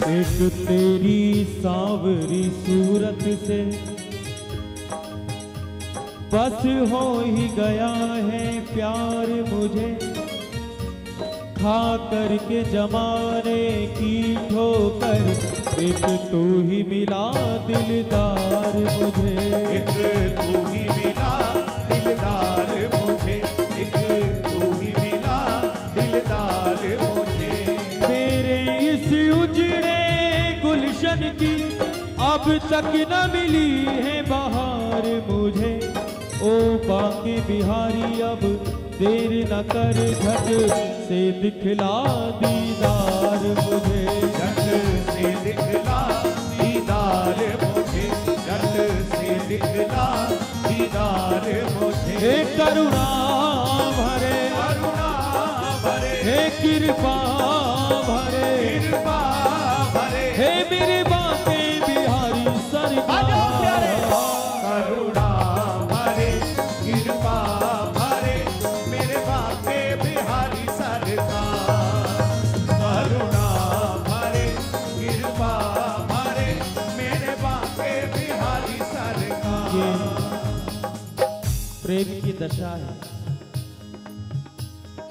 एक तेरी सांवरी सूरत से बस हो ही गया है प्यार मुझे, खा करके जमाने की ठोकर एक तू ही मिला दिलदार मुझे। एक तू ही मिला दिलदार मुझे, एक तू ही मिला दिलदार मुझे। तेरे इस उजड़े गुलशन की अब तक न मिली है बहार मुझे। ओ बांके बिहारी अब देर न कर, झट से दिखला दीदार मुझे। झट से दिखला दीदार मुझे, झट से दिखला दीदार मुझे। हे करुणा भरे, करुणा भरे, हे कृपा भरे, कृपा भरे, हे मेरे बांके बिहारी सरकार। करुणा भरे, कृपा भरे, मेरे बांके बिहारी सरकार। करुणा भरे, कृपा भरे, मेरे बांके बिहारी सरकार। प्रेम की दशा है,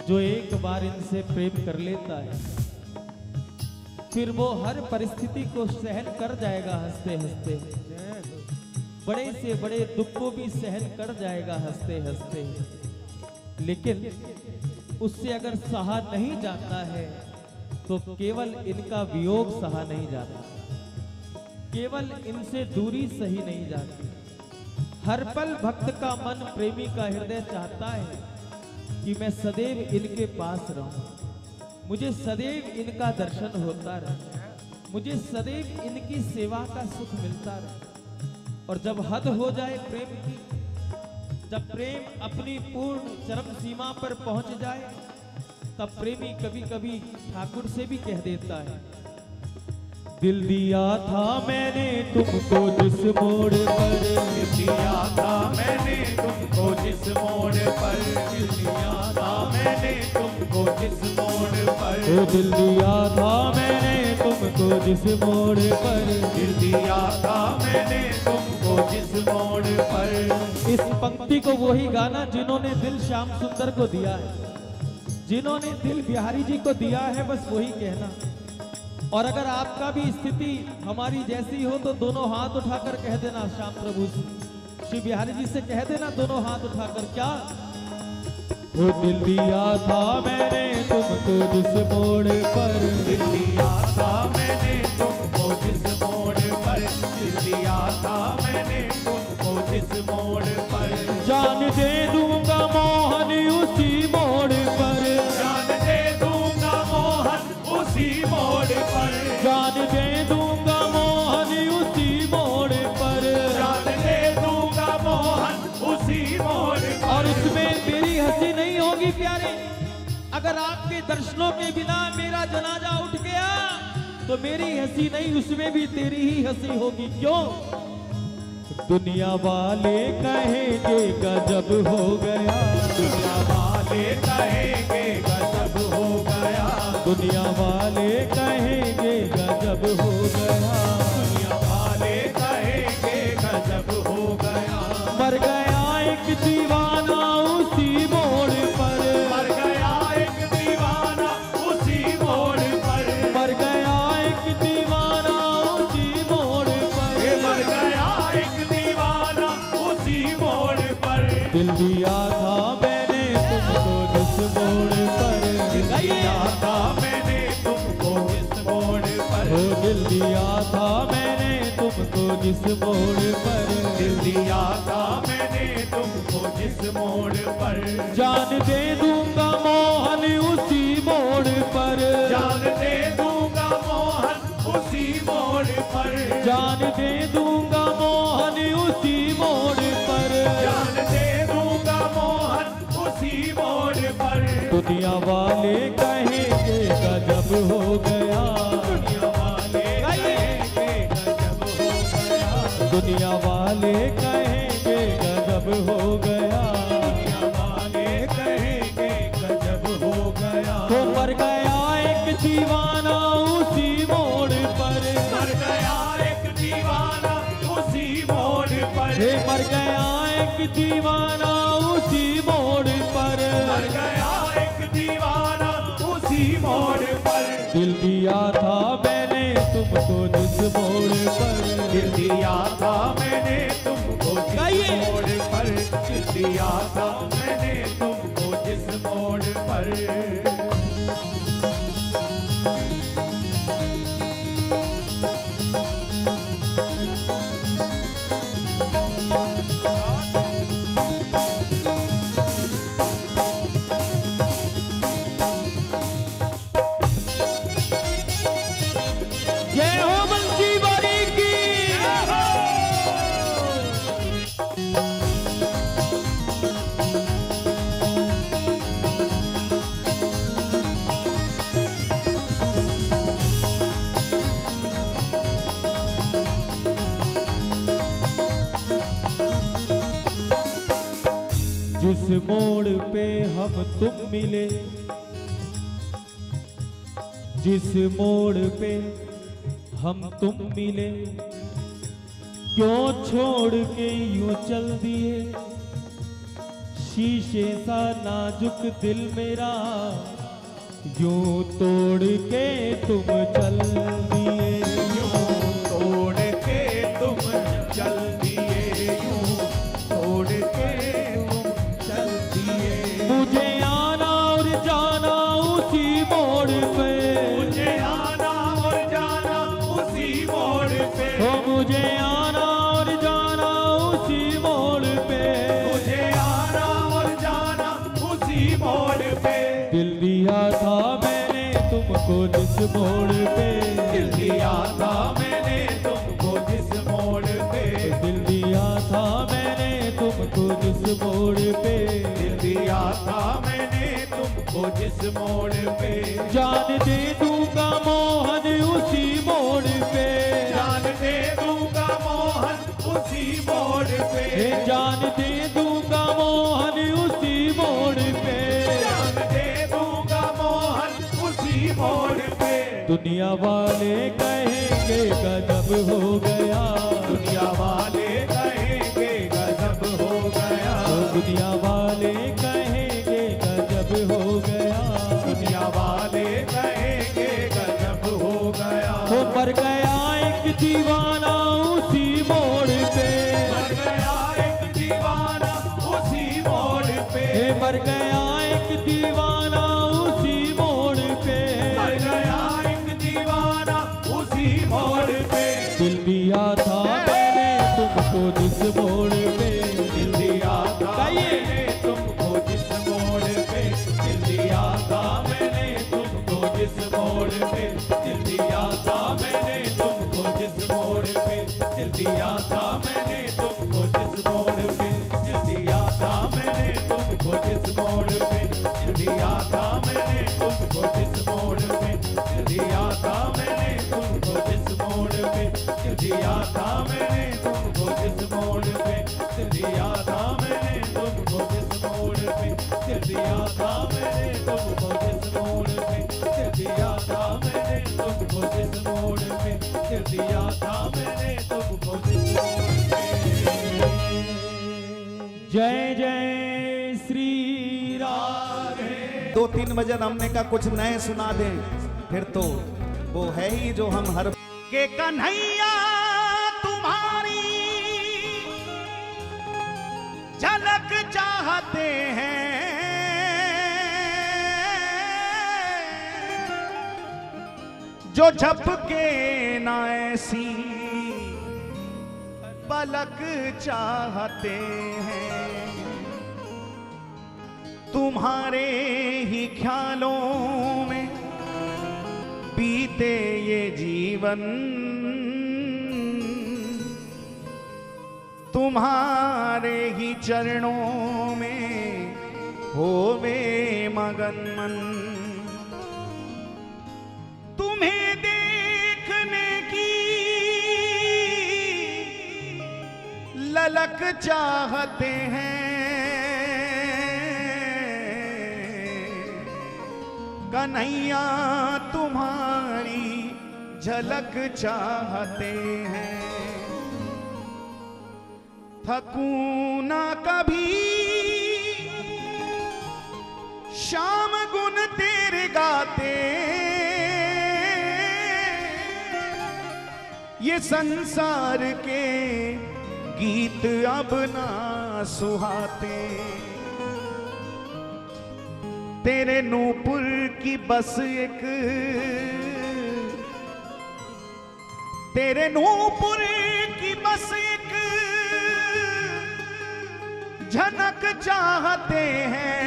जो एक बार इनसे प्रेम कर लेता है फिर वो हर परिस्थिति को सहन कर जाएगा हंसते हंसते। बड़े से बड़े दुख को भी सहन कर जाएगा हंसते हंसते। लेकिन उससे अगर सहा नहीं जाता है तो केवल इनका वियोग सहा नहीं जाता, केवल इनसे दूरी सही नहीं जाती। हर पल भक्त का मन, प्रेमी का हृदय चाहता है कि मैं सदैव इनके पास रहूं, मुझे सदैव इनका दर्शन होता रहे, मुझे सदैव इनकी सेवा का सुख मिलता रहे। और जब हद हो जाए प्रेम की, जब प्रेम अपनी पूर्ण चरम सीमा पर पहुंच जाए, तब प्रेमी कभी कभी ठाकुर से भी कह देता है, दिल दिया था मैंने तुमको जिस मोड़ पर, दिल दिया था मैंने तुमको जिस मोड़ पर, दिल दिया था मैंने तुमको जिस मोड़ पर। ओ दिल दिया था मैंने तुमको जिस मोड़ पर, दिल दिया था मैंने तुमको जिस मोड़ पर। इस पंक्ति को वही गाना जिन्होंने दिल श्याम सुंदर को दिया है, जिन्होंने दिल बिहारी जी को दिया है, बस वही कहना। और अगर आपका भी स्थिति हमारी जैसी हो तो दोनों हाथ उठाकर कह देना श्याम प्रभु से, श्री बिहारी जी से कह देना दोनों हाथ उठाकर, क्या वो दिल दिया था मैंने तुमको जिस मोड़ पर, दिल दिया था मैंने तुमको जिस मोड़ पर, दिल दिया था मैंने तुमको जिस मोड़ पर। जान दे दूंगा मोहन उसी मोड़ पर, जान दे दूंगा मोहन उसी मोड़ पर, जान दे दूंगा मोहन उसी मोड़ पर, जान दे दूंगा मोहन उसी मोड़ पर। और उसमें मेरी हंसी नहीं होगी प्यारे। अगर आपके दर्शनों के बिना मेरा जनाजा उठ गया तो मेरी हंसी नहीं, उसमें भी तेरी ही हंसी होगी। क्यों? दुनिया वाले कहेंगे गजब हो गया, दुनिया वाले कहेंगे गजब हो गया, दुनिया वाले कहेंगे गजब हो गया, दुनिया वाले कहेंगे गजब हो गया। मर गया एक दीवाना उसी मोड़ पर, मर गया एक दीवाना उसी मोड़ पर, मर गया एक दीवाना उसी मोड़ पर, मर गया एक दीवाना उसी मोड़ पर। दिल दिया था मैंने तुमको जिस मोड़ पर, दिल दिया था मैंने तुमको जिस मोड़ पर, ओ दिल दिया था मैंने तुमको जिस मोड़ पर, दिल दिया था मैंने तुमको जिस मोड़ पर। जान दे दूंगा मोहन उसी मोड़ पर, जान दे दूंगा मोहन उसी मोड़ पर, जान दे दूंगा मोहन उसी मोड़ पर, जान दे दूंगा मोहन उसी मोड़ पर। दुनिया वाले कहेंगे गजब हो गया, दुनिया वाले कहेंगे गजब हो गया, दुनिया वाले कहेंगे गजब हो गया, दुनिया वाले कहेंगे गजब हो गया। तो मर गया एक दीवाना उसी मोड़ पर, दीवाना उसी मोड़ पर, मर गया एक दीवाना उसी मोड़ पर। दिल दिया था मैंने तुमको जिस मोड़ पर, दिल दिया था मैंने तुमको जिस मोड़ पर, दिल दिया था मैंने तुमको जिस मोड़ पर। जय हो बंसी वाली की। जिस मोड़ पे हम तुम मिले, जिस मोड़ पे हम तुम मिले, क्यों छोड़ के यूं चल दिए, शीशे सा नाजुक दिल मेरा यूं तोड़ के तुम चल दिए, यूं तोड़ के तुम चल दिए, यूं तोड़ के तुम चल दिए। मुझे आना और जाना उसी मोड़ पे, मुझे आना और जाना उसी मोड़ पे, ओ मुझे आना और जाना उसी मोड़ पे, मुझे आना और जाना उसी मोड़ पे। दिल दिया था मैंने तुमको जिस मोड़ पे, दिल दिया था मैंने तुमको जिस मोड़ पे, दिल दिया था मैंने तुमको जिस मोड़ पे, दिल दिया था मैंने तुमको जिस मोड़ पे। जान दे दूंगा मोहन उसी मोड़ पे, जान दे दूंगा मोहन उसी मोड़ पे, जान दे दूंगा मोहन उसी मोड़ पे, जान दे दूंगा मोहन उसी मोड़ पे। दुनिया वाले कहेंगे गजब हो गया, दुनिया वाले कहेंगे गजब हो गया, दुनिया वाले कहेंगे गजब हो गया, दुनिया वाले कहेंगे गजब हो गया। वो मर गया एक दीवाना उसी मोड़ पे, मर गया एक दीवाना उसी मोड़ पे, मर गया एक दीवाना उसी मोड़ पे, मर गया एक दीवाना उसी मोड़ पे। दिल दिया था मैंने तुमको जिस मोड़ पे, दिल दिया था मैंने तुमको जिस मोड़ पे, दिल दिया था मैंने तुमको जिस मोड़ पे, दिल दिया था मैंने तुमको जिस मोड़ पे, दिल दिया था मैंने तुमको जिस मोड़ पे, दिल दिया था मैंने तुमको जिस मोड़ पे, दिल दिया था मैंने तुमको जिस मोड़ पे, दिल दिया था मैंने तुमको जिस मोड़ पे, दिल दिया था मैंने तुमको जिस मोड़ पे, दिल दिया था मैंने तुमको जिस मोड़ पे, दिल दिया था मैंने तुमको जिस मोड़ पे, दिल दिया था मैंने तुमको जिस मोड़ पे, दिल दिया था मैंने तुमको जिस मोड़ पे। जय जय श्री राधे। 2-3 भजन हमने कहा कुछ नए सुना दें, फिर तो वो है ही जो हम हर के कन्हैया तुम्हारी झलक चाहते हैं, जो झपके ना ऐसी पलक चाहते हैं, तुम्हारे ही ख्यालों में बीते ये जीवन, तुम्हारे ही चरणों में होवे मगन मन, तुम्हें देखने की ललक चाहते हैं, कन्हैया तुम्हारी झलक चाहते हैं, थकूं ना कभी श्याम गुण तेरे गाते, ये संसार के गीत अब ना सुहाते। तेरे नूपुर की बस एक, तेरे नूपुर की बस एक झनक चाहते हैं,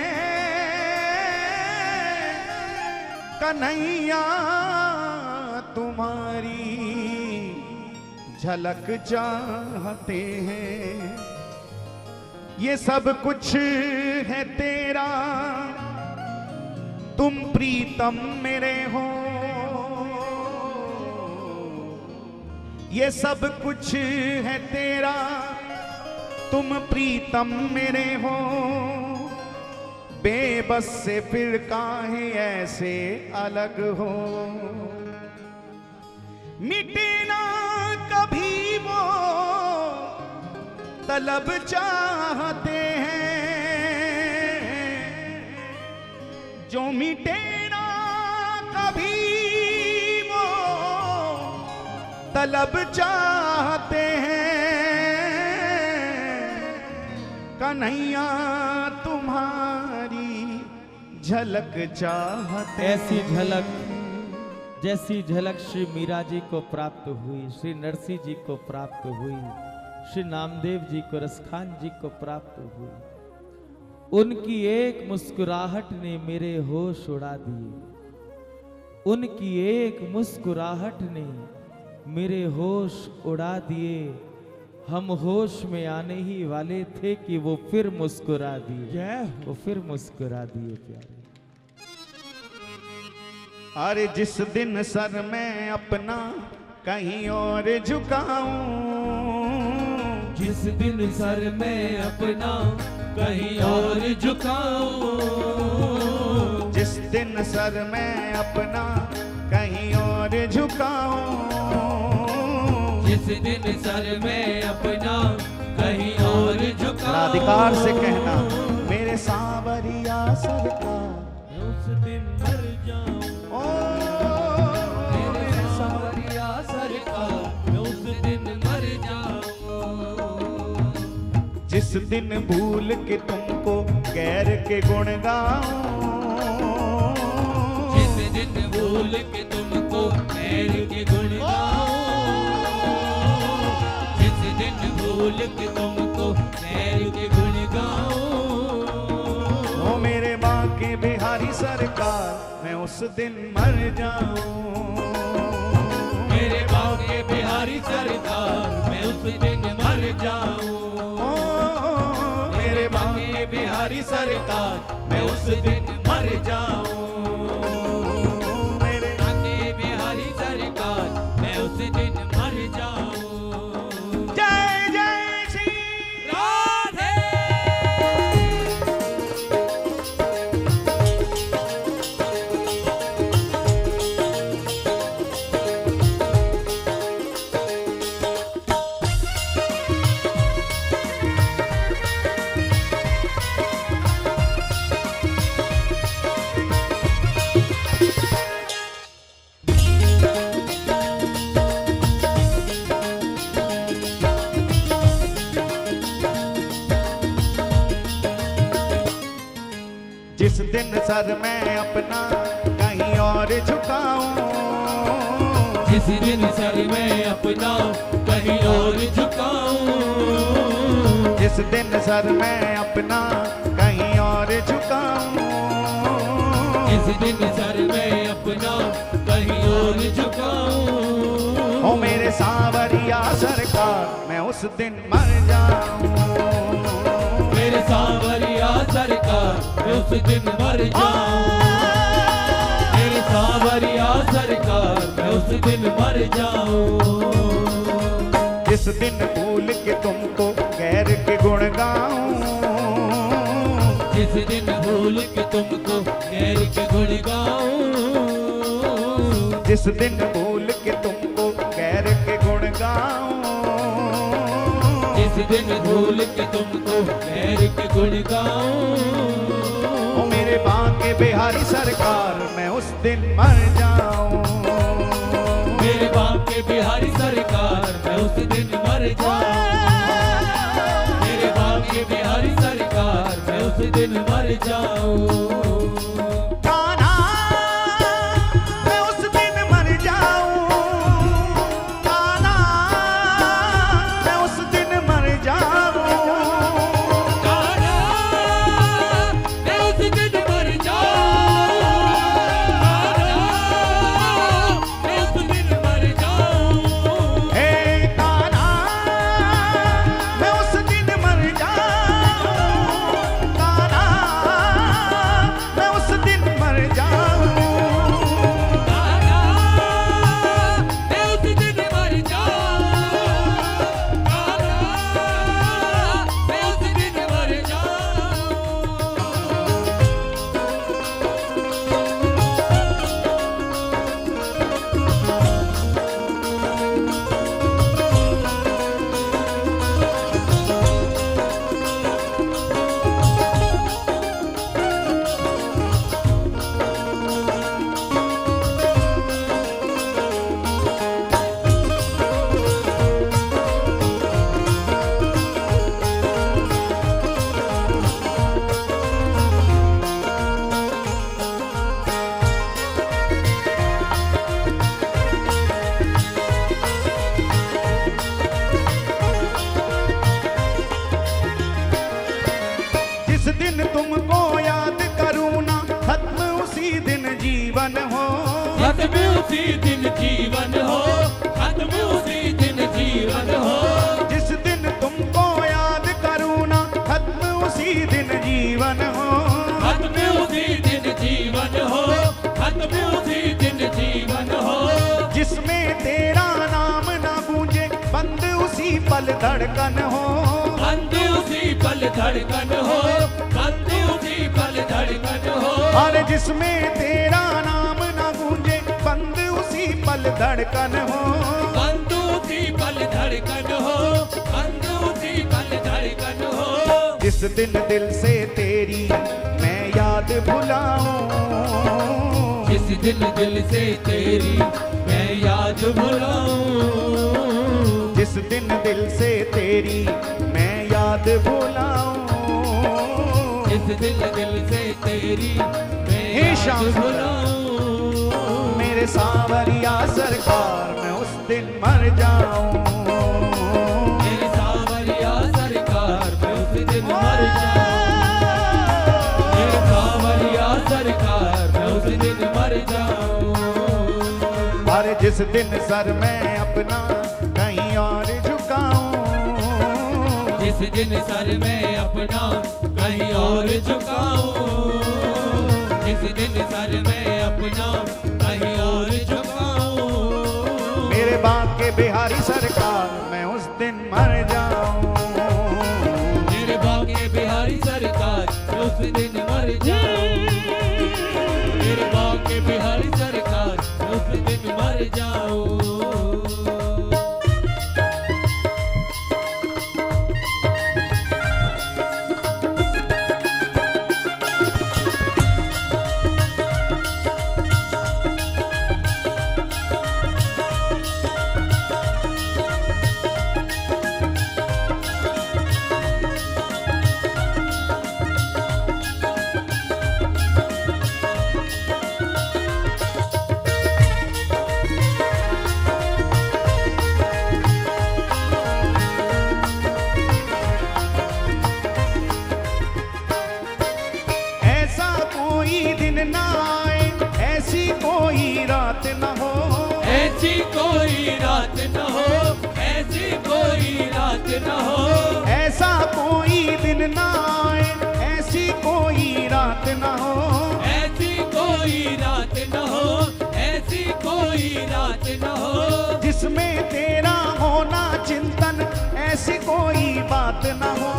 कन्हैया तुम्हारी झलक चाहते हैं। ये सब कुछ है तेरा, तुम प्रीतम मेरे हो। ये सब कुछ है तेरा, तुम प्रीतम मेरे हो। बेबस से फिर काहे ऐसे अलग हो। मिटे ना कभी वो तलब चाहते हैं, जो मिटे ना कभी वो तलब चाहते हैं। कन्हैया तुम्हारी झलक चाहते। ऐसी झलक जैसी झलक श्री मीरा जी को प्राप्त हुई, श्री नरसिंह जी को प्राप्त हुई, श्री नामदेव जी को, रसखान जी को प्राप्त हुई। उनकी एक मुस्कुराहट ने मेरे होश उड़ा दिए। उनकी एक मुस्कुराहट ने मेरे होश उड़ा दिए। हम होश में आने ही वाले थे कि वो फिर मुस्कुरा दिए। वो फिर मुस्कुरा दिए प्यारे। अरे जिस दिन सर मैं अपना कहीं और झुकाऊं, जिस दिन सर मैं अपना कहीं और झुकाऊं, जिस दिन सर मैं अपना कहीं और झुकाऊं, जिस दिन सर मैं अपना कहीं और झुकाऊं। अधिकार से कहना मेरे सांवरिया सरकार, उस दिन मर जाऊं। मेरे सांवरिया सरकार, मैं उस दिन मर जाऊं। जिस दिन भूल के तुमको गैर के गुण गाऊं, जिस दिन भूल के तुमको गैर के गुण गाऊं, जिस दिन भूल के तुमको गैर के गुण गाऊं। ओ मेरे बांके बिहारी सरकार, मैं उस दिन मर जाऊं। मेरे बांके बिहारी सरकार, मैं उस दिन मर जाऊं। मेरे बांके बिहारी सरकार, मैं उस दिन मर जाऊं। मेरे बांके बिहारी सरकार, मैं उस दिन मर जाऊं। जय जय श्री राधे। जिस दिन सर मैं अपना कहीं और झुकाऊं, जिस दिन सर मैं अपना कहीं और झुकाऊं, जिस दिन सर मैं अपना कहीं और झुकाऊं, जिस दिन सर मैं अपना कहीं और झुकाऊं। ओ मेरे सांवरिया सरकार, मैं उस दिन मर जाऊं। मेरे सांवरिया सरकार, मैं उस दिन मर जाऊं। मेरे सांवरिया सरकार, मैं उस दिन मर जाऊं। जिस दिन भूल के तुमको गैर के गुण गाऊं, जिस दिन भूल के तुमको गैर के गुण गाऊं, जिस दिन भूल के तुमको गैर के गुण गाऊं, जिस दिन भूल के तुमको खैर के गुण गाऊं। ओ मेरे बांके बिहारी सरकार मैं उस दिन मर जाऊं। मेरे बांके बिहारी सरकार मैं उस दिन मर जाऊं। मेरे बांके बिहारी सरकार मैं उस दिन मर जाऊं। कान्हा मैं उस दिन मर जाऊं। कान्हा मैं उस दिन मर जाऊं। कान्हा मैं उस दिन मर जाऊं। कान्हा मैं उस दिन मर जाऊं। हे कान्हा मैं उस दिन मर जाऊं। कान्हा मैं उस दिन मर जाऊं। कान्हा मैं उस दिन मर जाऊं। कान्हा मैं उस दिन मर जिस दिन तुमको याद करूं ना खत्म उसी दिन जीवन हो। खत्म उसी दिन जीवन हो। खत्म उसी दिन जीवन हो। जिस दिन तुमको याद करूं ना खत्म उसी दिन जीवन हो। खत्म उसी दिन जीवन हो। खत्म उसी दिन जीवन हो। जिसमें तेरा नाम ना गूंजे बंद उसी पल धड़कन हो। बंद उसी पल धड़कन हो। बंद उसी पल धड़कन हो। और जिसमें तेरा नाम ना गूंजे बंद उसी पल धड़कन हो। बंद उसी पल धड़कन हो। बंद उसी पल धड़कन हो। जिस दिन दिल से तेरी मैं याद भुलाऊं। जिस दिन दिल से तेरी मैं याद भुलाऊं। जिस दिन दिल से तेरी मैं याद भुलाऊं। जिस दिन दिल से तेरी मैं हे याद श्याम सुंदर। भुलाऊं। मेरे सांवरिया सरकार मैं उस दिन मर जाऊं। मेरे सांवरिया सरकार मैं उस दिन मर जाऊं। मेरे सांवरिया सरकार मैं उस दिन मर जाऊं। और जिस दिन सर मैं अपना कहीं और झुकाऊं। जिस दिन सर मैं अपना कहीं और झुकाऊं। जिस दिन सर मैं अपना कहीं और झुकाऊं। मेरे बांके बिहारी सरकार मैं उस दिन मर जाऊं। मेरे बांके बिहारी सरकार मैं उस दिन मर जाऊं। मेरे बांके बिहारी सरकार मैं उस दिन मर जाऊं। ऐसी कोई रात न हो, ऐसी कोई रात न हो, ऐसा कोई दिन ना आए, ऐसी कोई रात ना हो, ऐसी कोई रात न हो, ऐसी कोई रात न हो, जिसमें तेरा होना चिंतन ऐसी कोई बात ना हो,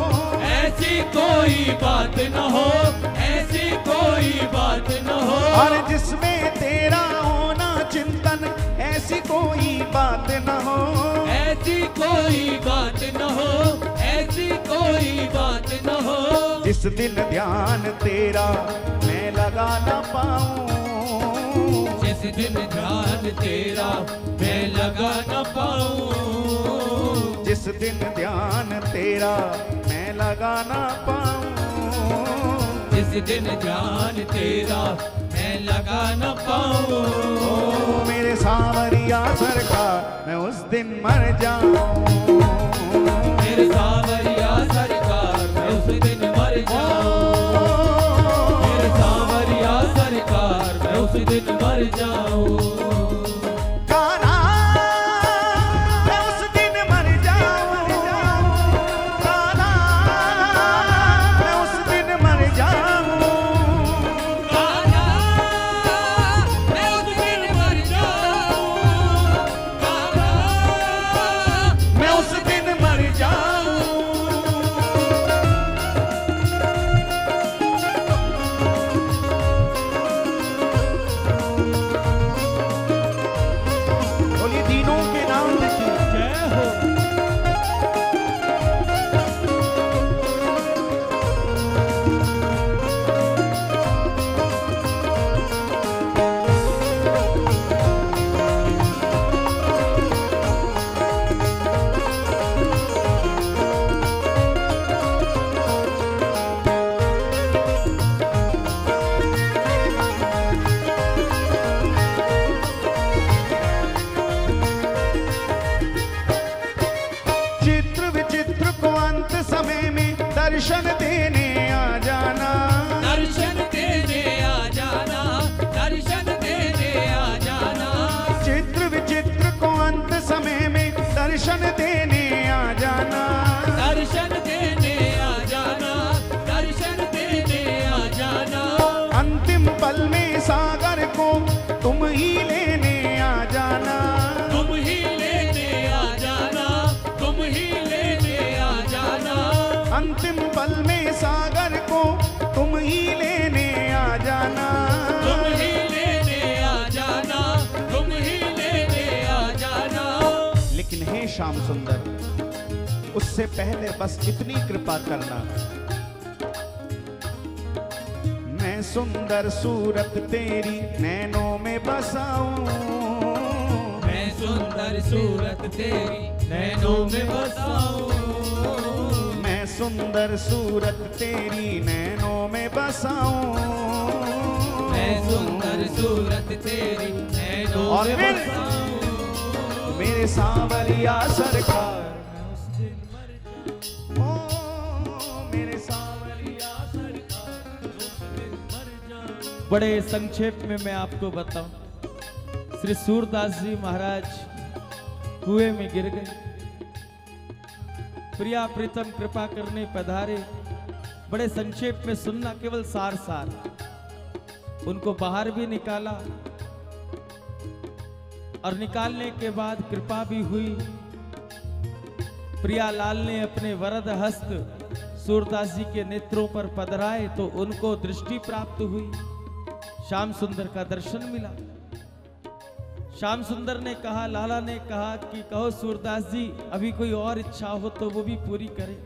ऐसी कोई बात न हो, ऐसी कोई बात न हो, और जिसमें तेरा होना चिंतन ऐसी कोई बात ना हो, ऐसी कोई बात न हो, कोई बात न हो। जिस दिन ध्यान तेरा मैं लगा ना पाऊं, जिस दिन ध्यान तेरा मैं लगा न पाऊं, जिस दिन ध्यान तेरा मैं लगा ना पाऊं, जिस दिन ध्यान तेरा मैं लगा न पाऊं। ओ मेरे सांवरिया सरकार मैं उस दिन मर जाऊं, मेरे सांवरिया सरकार मैं उस दिन मर जाऊं, मेरे सांवरिया सरकार मैं उस दिन मर जाऊं। कान्हा मैं उस दिन मर जाऊं, कान्हा मैं उस दिन मर जाऊं, कान्हा मैं उस दिन मर जाऊं, कान्हा मैं उस दिन मर जाऊं। बोलिए तीनों के नाम देखिए। जय हो। चित्र विचित्र को अंत समय में दर्शन देने आ जाना, दर्शन देने आ जाना, दर्शन देने आ जाना, चित्र विचित्र को अंत समय में दर्शन देने आ जाना, दर्शन देने आ जाना, दर्शन देने आ जाना, अंतिम पल में सागर को तुम ही लेने आ जाना, तुम ही लेने आ जाना, तुम ही लेने आ जाना, अंतिम पल में सागर को तुम ही लेने आ जाना। तुम ही लेने आ जाना, तुम ही लेने आ जाना। लेकिन हे श्याम सुंदर उससे पहले बस इतनी कृपा करना, मैं सुंदर सूरत तेरी नैनों में बसाऊं, मैं सुंदर सूरत तेरी नैनों में बसाऊं, मैं सुंदर सूरत तेरी नैनों में बसाऊं, मैं सुंदर सूरत तेरी नैनों और में फिर बसाऊं। मेरे सांवरिया सरकार मैं उस दिन मर जाऊं। ओ मेरे सांवरिया सरकार उस दिन मर जाऊं। बड़े संक्षेप में मैं आपको बताऊं, श्री सूरदास जी महाराज कुएं में गिर गए, प्रिया प्रीतम कृपा करने पधारे। बड़े संक्षेप में सुनना, केवल सार सार। उनको बाहर भी निकाला और निकालने के बाद कृपा भी हुई। प्रियालाल ने अपने वरद हस्त सूरदास जी के नेत्रों पर पधराए तो उनको दृष्टि प्राप्त हुई, श्याम सुंदर का दर्शन मिला। श्याम सुंदर ने कहा, लाला ने कहा कि कहो सूरदास जी, अभी कोई और इच्छा हो तो वो भी पूरी करें।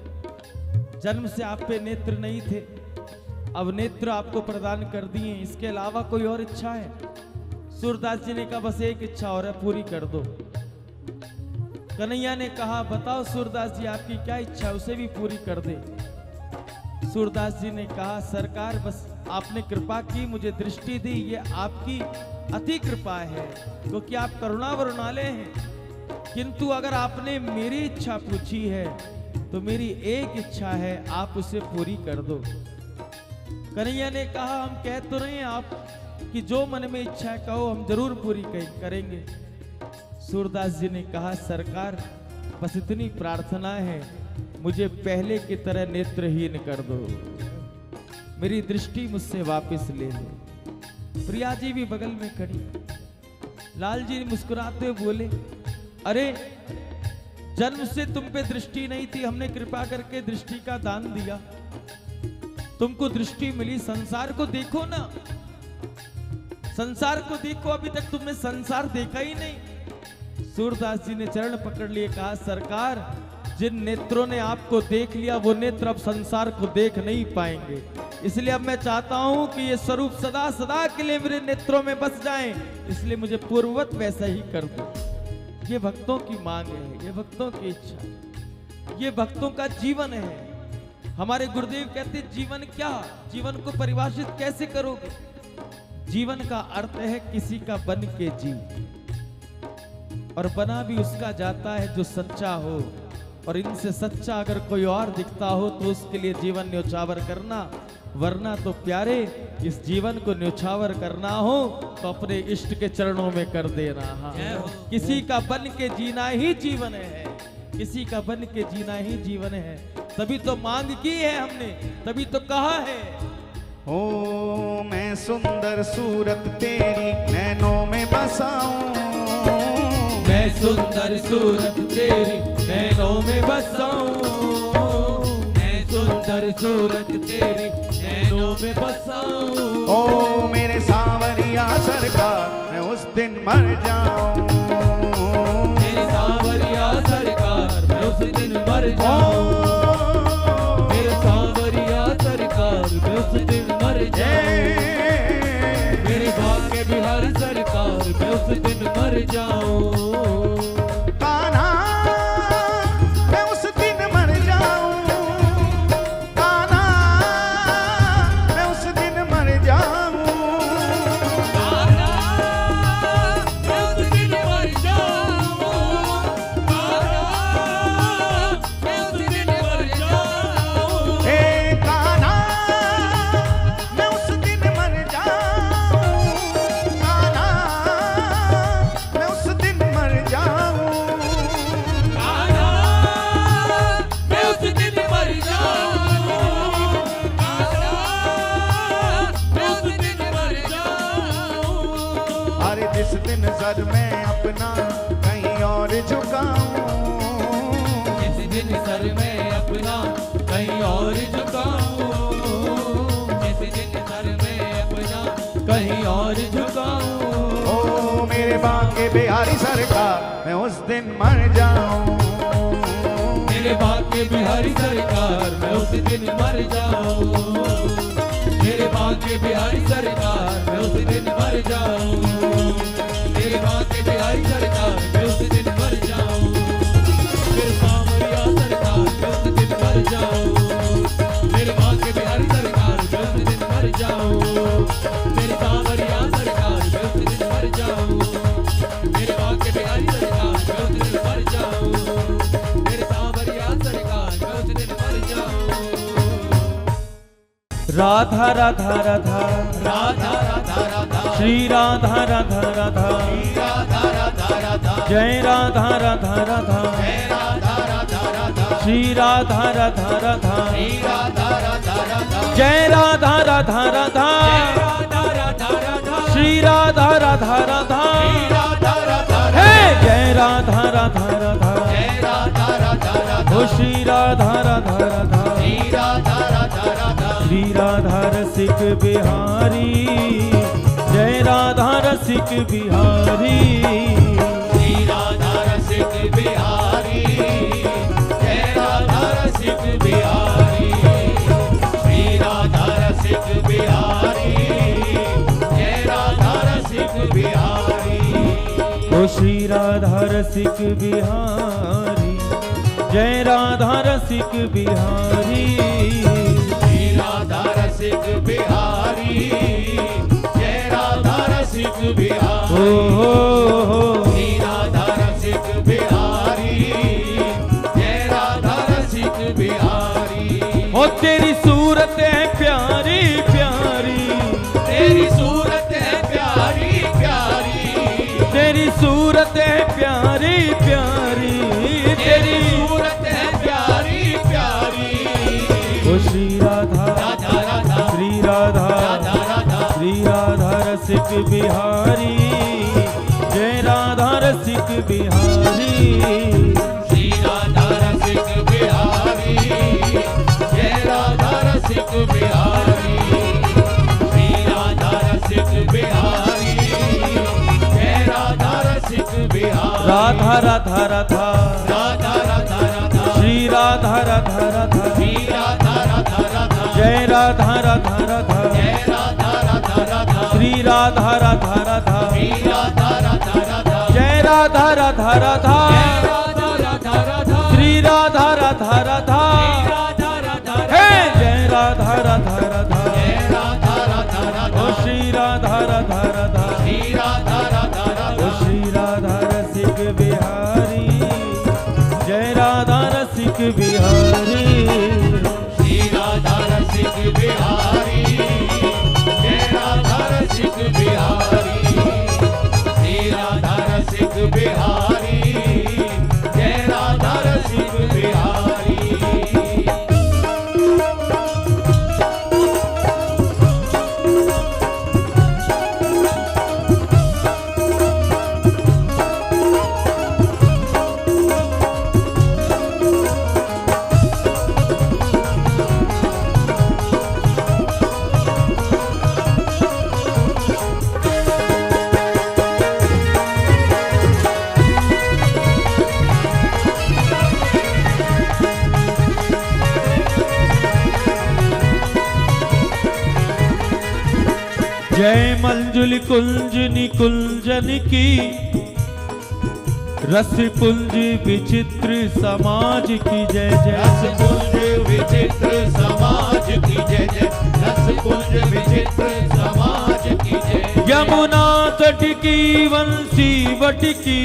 जन्म से आप पे नेत्र नहीं थे, अब नेत्र आपको प्रदान कर दिए, इसके अलावा कोई और इच्छा है? सूरदास जी ने कहा, बस एक इच्छा और है, पूरी कर दो। कन्हैया ने कहा, बताओ सूरदास जी आपकी क्या इच्छा है, उसे भी पूरी कर दे। सूरदास जी ने कहा, सरकार बस आपने कृपा की, मुझे दृष्टि दी, ये आपकी अति कृपा है, क्योंकि आप करुणा वरुणालय हैं। किंतु अगर आपने मेरी इच्छा पूछी है तो मेरी एक इच्छा है, आप उसे पूरी कर दो। कन्हैया ने कहा, हम कह तो रहे हैं आप कि जो मन में इच्छा है कहो, हम जरूर पूरी करेंगे। सूरदास जी ने कहा, सरकार बस इतनी प्रार्थना है, मुझे पहले की तरह नेत्रहीन कर दो, मेरी दृष्टि मुझसे वापस ले लो। प्रिया जी भी बगल में खड़ी, लाल जी मुस्कुराते हुए बोले, अरे जन्म से तुम पे दृष्टि नहीं थी, हमने कृपा करके दृष्टि का दान दिया, तुमको दृष्टि मिली। संसार को देखो ना, संसार को देखो, अभी तक तुमने संसार देखा ही नहीं। सूरदास जी ने चरण पकड़ लिए, कहा, सरकार जिन नेत्रों ने आपको देख लिया वो नेत्र अब संसार को देख नहीं पाएंगे। इसलिए अब मैं चाहता हूं कि ये स्वरूप सदा सदा के लिए मेरे नेत्रों में बस जाएं। इसलिए मुझे पूर्ववत वैसा ही कर दो। ये भक्तों की मांग है, ये भक्तों की इच्छा, ये भक्तों का जीवन है। हमारे गुरुदेव कहते जीवन क्या, जीवन को परिभाषित कैसे करोगे? जीवन का अर्थ है किसी का बन के जी, और बना भी उसका जाता है जो सच्चा हो, और इनसे सच्चा अगर कोई और दिखता हो तो उसके लिए जीवन न्योछावर करना, वरना तो प्यारे इस जीवन को न्योछावर करना हो तो अपने इष्ट के चरणों में कर देना। हाँ, किसी का बन के जीना ही जीवन है, किसी का बन के जीना ही जीवन है। तभी तो मांग की है हमने, तभी तो कहा है ओ मैं सुंदर सूरत तेरी नैनों में बसाऊं, मैं सुंदर सूरत तेरी नैनों में बसाऊं, मैं सुंदर सूरत तेरी नैनों में बसाऊं। ओ मेरे सांवरिया सरकार मैं उस दिन मर जाऊं, मेरे सांवरिया सरकार मैं उस दिन मर जाऊं, मेरे सांवरिया सरकार मैं उस दिन मर जाऊं, मेरे भाग्य बिहारी सरकार मैं उस दिन मर जाऊं। जिस दिन सर मैं अपना कहीं और झुकाऊं, जिस दिन सर मैं अपना कहीं और झुकाऊं, जिस दिन सर मैं अपना कहीं और झुकाऊं। ओ मेरे बांके बिहारी सरकार मैं उस दिन मर जाऊं, मेरे बांके बिहारी सरकार मैं उस दिन मर जाऊं, मेरे बांके बिहारी सरकार मैं उस दिन मर जाऊं, मेरे बांके बिहारी सरकार मैं उस दिन मर जाऊं, मेरे सांवरिया सरकार मैं उस दिन मर जाऊं, मेरे बांके बिहारी सरकार मैं उस दिन मर जाऊं, मेरे सांवरिया सरकार मैं उस दिन मर जाऊं, मेरे बांके बिहारी सरकार मैं उस दिन मर जाऊं, मेरे सांवरिया सरकार मैं उस दिन मर जाऊं। राधा राधा राधा राधा राधा राधा श्री राधा राधा राधा जय राधा राधा राधा श्री राधा राधा राधा जय राधा राधा राधा श्री राधा राधा राधा हे जय राधा राधा राधा ओ श्री राधा राधा राधा श्री राधा रसिक बिहारी जय राधा रसिक बिहारी, श्री राधा रसिक बिहारी जय राधा रसिक बिहारी, श्री राधा रसिक बिहारी जय राधा रसिक बिहारी, ओ श्री राधा रसिक बिहारी जय राधा रसिक बिहारी, श्री राधा रसिक बिहारी जय राधा रसिक बिहारी, श्री राधा रसिक बिहारी जय राधा रसिक बिहारी। ओ तेरी सूरत है प्यारी प्यारी, तेरी सूरत है प्यारी प्यारी, तेरी सूरत है प्यारी प्यारी, तेरी सूरत है प्यारी प्यारी, ओ श्री राधा राधा राधा श्री राधा राधा राधा श्री राधा रसिक बिहारी जय राधा रसिक बिहारी, श्री राधा रसिक बिहारी जय राधा रसिक बिहारी, श्री राधा रसिक बिहारी जय राधा रसिक बिहारी, राधा राधा राधा राधा राधा राधा श्री राधा राधा राधा श्री राधा राधा राधा जय राधा राधा राधा जय राधा राधा राधा श्री राधा राधा राधा श्री राधा राधा राधा जय राधा राधा राधा जय राधा राधा राधा श्री राधा राधा राधा राधा राधा हे जय राधा राधा राधा जय राधा राधा राधा ओ श्री राधा राधा राधा श्री राधा राधा ओ राधा श्री राधा रसिक बिहारी जय राधा रसिक बिहारी श्री राधा रसिक बिहारी जय राधा रसिक बिहारी श्री राधा रसिक बिहारी जय राधा रसिक बिहारी जय मंजुल कुंज निकुंजन की रस पुंज विचित्र समाज की जय जय रस कुंज विचित्र समाज की जय जय रस कुंज विचित्र समाज की जय यमुना तट की वंशी वट की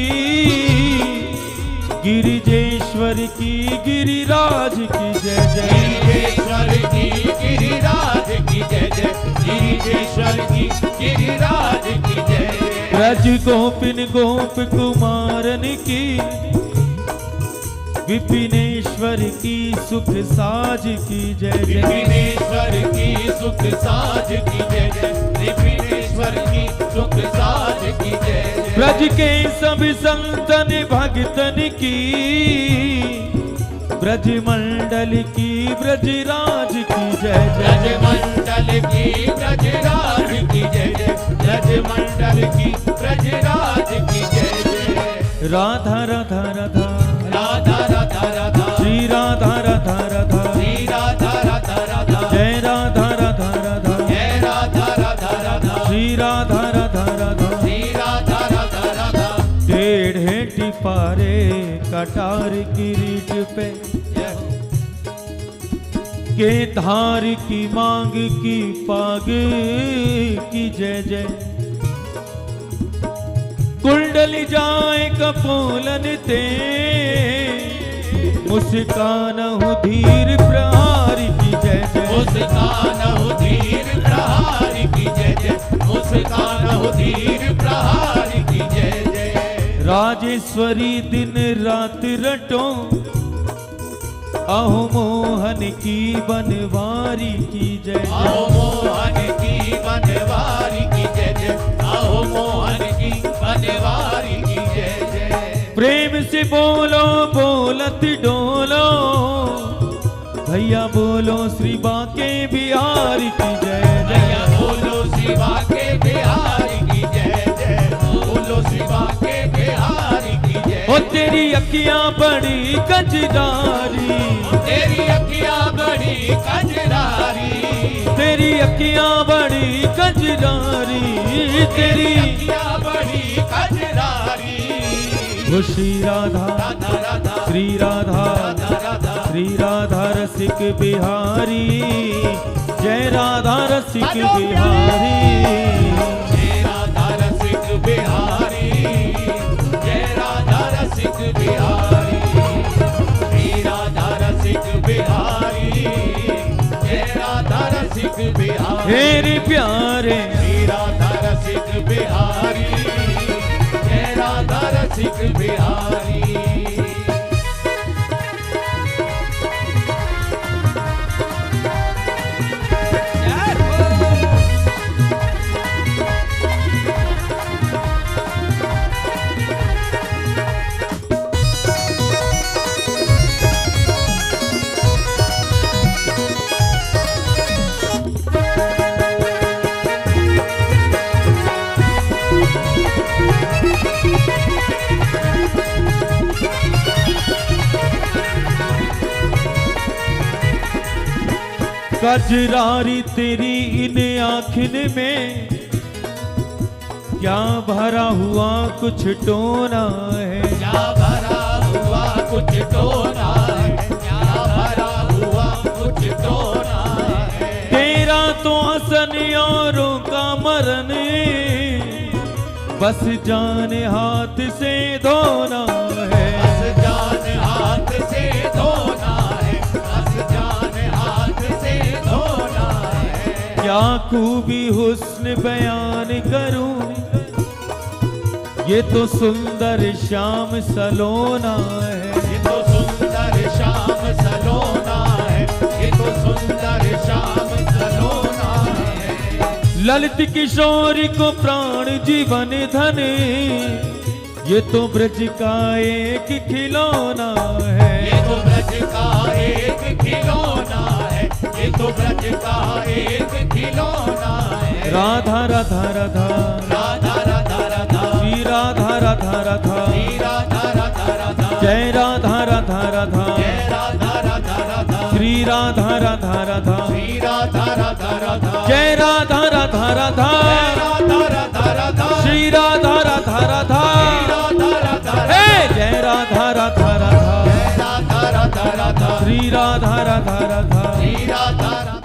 गिरिजेश्वर की गिरिराज की जय जय गिरिजेश्वर की गिरिराज की जय जय गिरिजेश्वर की गिरिराज की जय जय ब्रज गोपिन गोप कुमारन की विपिनेश्वर की सुख साज की जय जय विपिनेश्वर की सुख साज की जय जय विपिनेश्वर की सुख साज की जय जय ब्रज के सब संतन भक्तन की ब्रज मंडल की ब्रजराज की जय ब्रज जय मंडल की ब्रजराज की जय जय ब्रज मंडल की ब्रजराज की जय जय राधा राधा राधा राधा राधा राधा श्री राधा राधा राधा श्री राधा राधा राधा जय राधा राधा राधा जय राधा राधा राधा श्री राधा राधा राधा श्री राधा राधा राधा टेढ़े टिपारे कटार किरीट पे के धार की मांग की पाग की जय जय कुंडल जाए कपोलन ते मुस्कान धीर प्रहार की जय जय मुस्कान धीर प्रहार की जय जय मुस्कान धीर प्रहार की जय जय राजेश्वरी दिन रात रटो अहो मोहन की बनवारी की जय आओ जय मोहन की बनवारी की जय जय आओ मोहन की बनवारी की जय जय प्रेम से बोलो बोलत डोलो भैया बोलो श्री बाके बिहारी की जय भैया जय बोलो शिवा के बिहारी की जय जय बोलो शिवा के बिहारी की जय ओ तेरी अखियां बड़ी कजरारी तेरी अखियां बड़ी कजरारी तेरी अखियां बड़ी कजरारी तेरी अखियां बड़ी कजरारी वो श्री राधा राधा राधा श्री राधा राधा राधा श्री राधा रसिक बिहारी जय राधा रसिक बिहारी जय राधा रसिक बिहारी जय राधा रसिक बिहारी श्री राधा रसिक बिहारी जय राधा रसिक बिहारी मेरे प्यारे श्री राधा रसिक बिहारी जय राधा रसिक बिहारी कजरारी तेरी इन आँखिन में क्या भरा हुआ कुछ टोना है, क्या भरा हुआ कुछ टोना है, क्या भरा हुआ कुछ टोना है। तेरा तो हसन औरों का मरन, बस जान हाथ से धोना है, बस जान हाथ से धोना है, बस जान हाथ से धोना है। क्या खूबी हुस्न बयान करूं, ये तो सुंदर श्याम सलोना है, ये तो सुंदर श्याम सलोना है, ये तो सुंदर श्याम सलोना है। ललित किशोर को प्राण जीवन धन, ये तो ब्रज का एक खिलौना है, ये तो ब्रज का एक खिलौना है, ये तो ब्रज का एक खिलौना है। राधा राधा राधा राधा राधा राधा श्री राधा राधा राधा श्री राधा राधा राधा जय राधा राधा राधा जय राधा राधा राधा श्री राधा राधा राधा श्री राधा राधा राधा जय राधा राधा राधा राधा राधा राधा श्री राधा राधा राधा राधा राधा हे जय राधा राधा राधा जय राधा राधा राधा श्री राधा राधा राधा श्री राधा राधा